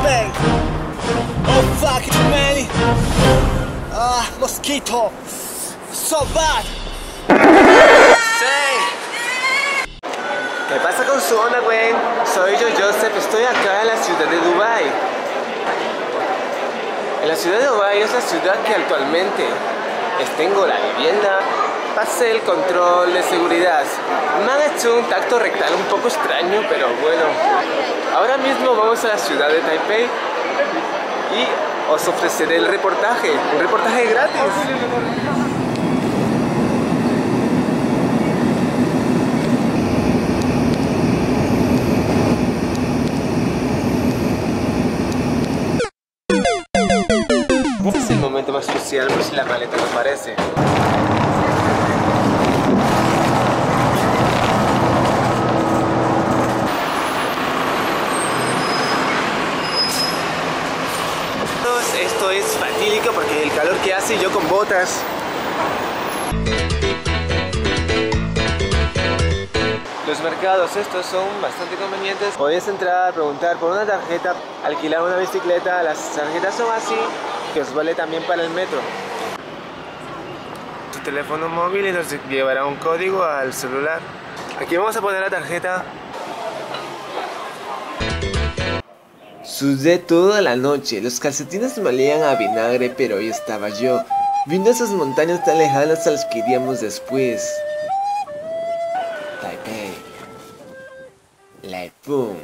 Bang. Oh fuck it, man. Ah, mosquito. So bad. Sí. ¿Qué pasa con su onda, güey? Soy yo, Joseph. Estoy acá en la ciudad de Dubái. En la ciudad de Dubái es la ciudad que actualmente tengo la vivienda, pasé el control de seguridad. Me han hecho un tacto rectal un poco extraño, pero bueno. Ahora mismo vamos a la ciudad de Taipei y os ofreceré el reportaje, un reportaje gratis. Es el momento más crucial por si la maleta no aparece. Esto es fatídico porque el calor que hace yo con botas. Los mercados estos son bastante convenientes. Podéis entrar, preguntar por una tarjeta, alquilar una bicicleta. Las tarjetas son así, que os vale también para el metro. Tu teléfono móvil y nos llevará un código al celular. Aquí vamos a poner la tarjeta. Sudé toda la noche, los calcetines me olían a vinagre, pero hoy estaba yo, viendo esas montañas tan lejanas a las que iríamos después. Taipei. Laipum.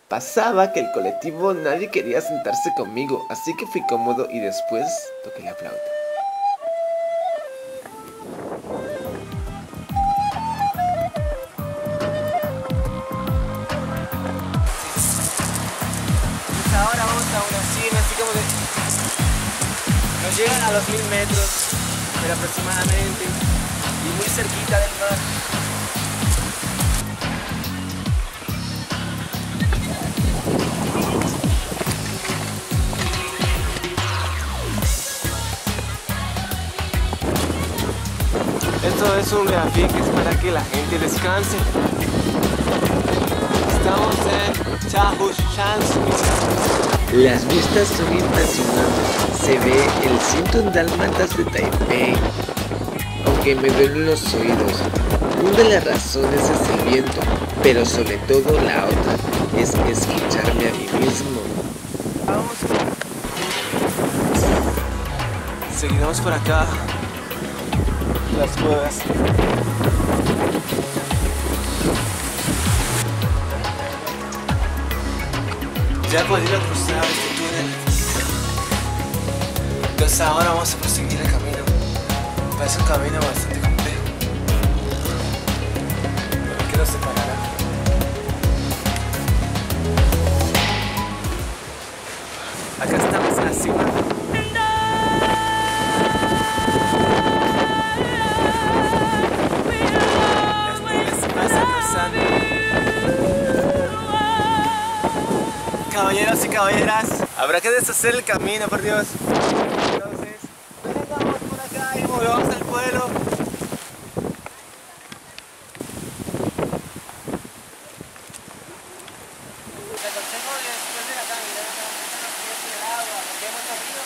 Pasaba que el colectivo nadie quería sentarse conmigo, así que fui cómodo y después toqué la flauta. Ahora vamos a una cima así como de... Nos llegan a los 1000 metros, pero aproximadamente, y muy cerquita del mar. Esto es un grafique, es para que la gente descanse. Estamos en Chahushan. Las vistas son impresionantes. Se ve el 101 dálmatas de Taipei. Aunque me duelen los oídos. Una de las razones es el viento, pero sobre todo la otra es escucharme a mí mismo. Vamos. Seguiremos por acá. Las cuevas. Ya he podido cruzar este túnel. Entonces ahora vamos a proseguir el camino. Parece un camino bastante complejo, pero que nos separará. Acá estamos en la cima. Las nubes pasan cruzando. Caballeros y caballeras, habrá que deshacer el camino, por Dios. Entonces, vamos por acá y volvamos al pueblo. Les aconsejo después de la caminata, meternos en el agua, porque hemos salido.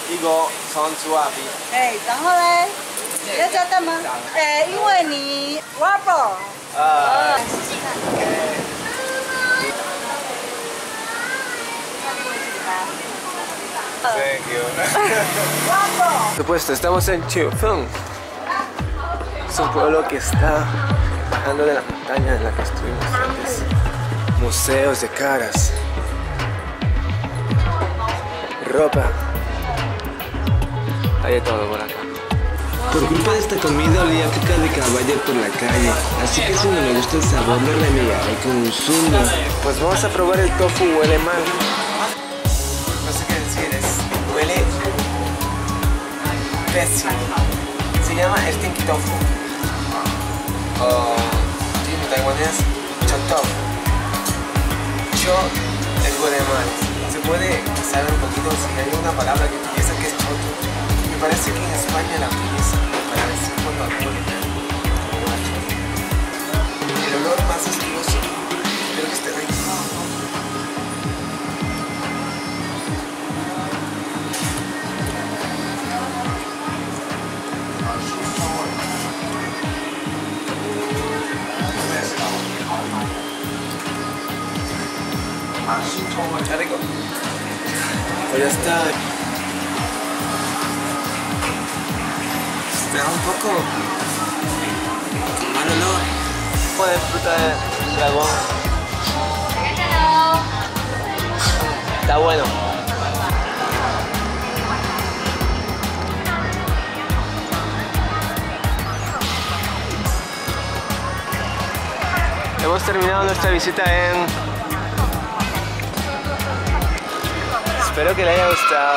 이거 선수아비. 然后嘞，要加蛋吗？因为你 rubber。试试看。Thank you. Por supuesto, estamos en Chifeng. Es un pueblo que está bajando de la montaña en la que estuvimos antes. Museos de caras, ropa, hay de todo por acá. Por culpa de esta comida olía a caca de caballo por la calle, así que si no me gusta el sabor me remediaré con un zumo. Pues vamos a probar el tofu, huele mal. No sé qué decir, huele pésimo. Se llama stinky tofu. En taiwanés, chotop. Es huele mal. Se puede saber un poquito si hay una palabra que utiliza que es choto. Me parece que en España la utilizan para decir cuando algo le dan. El olor más asqueroso. Espero que esté rico. Está rico. Pues ya está. Está un poco con mal olor. Un poco de fruta de dragón. Está bueno. Hemos terminado nuestra visita en... Espero que le haya gustado.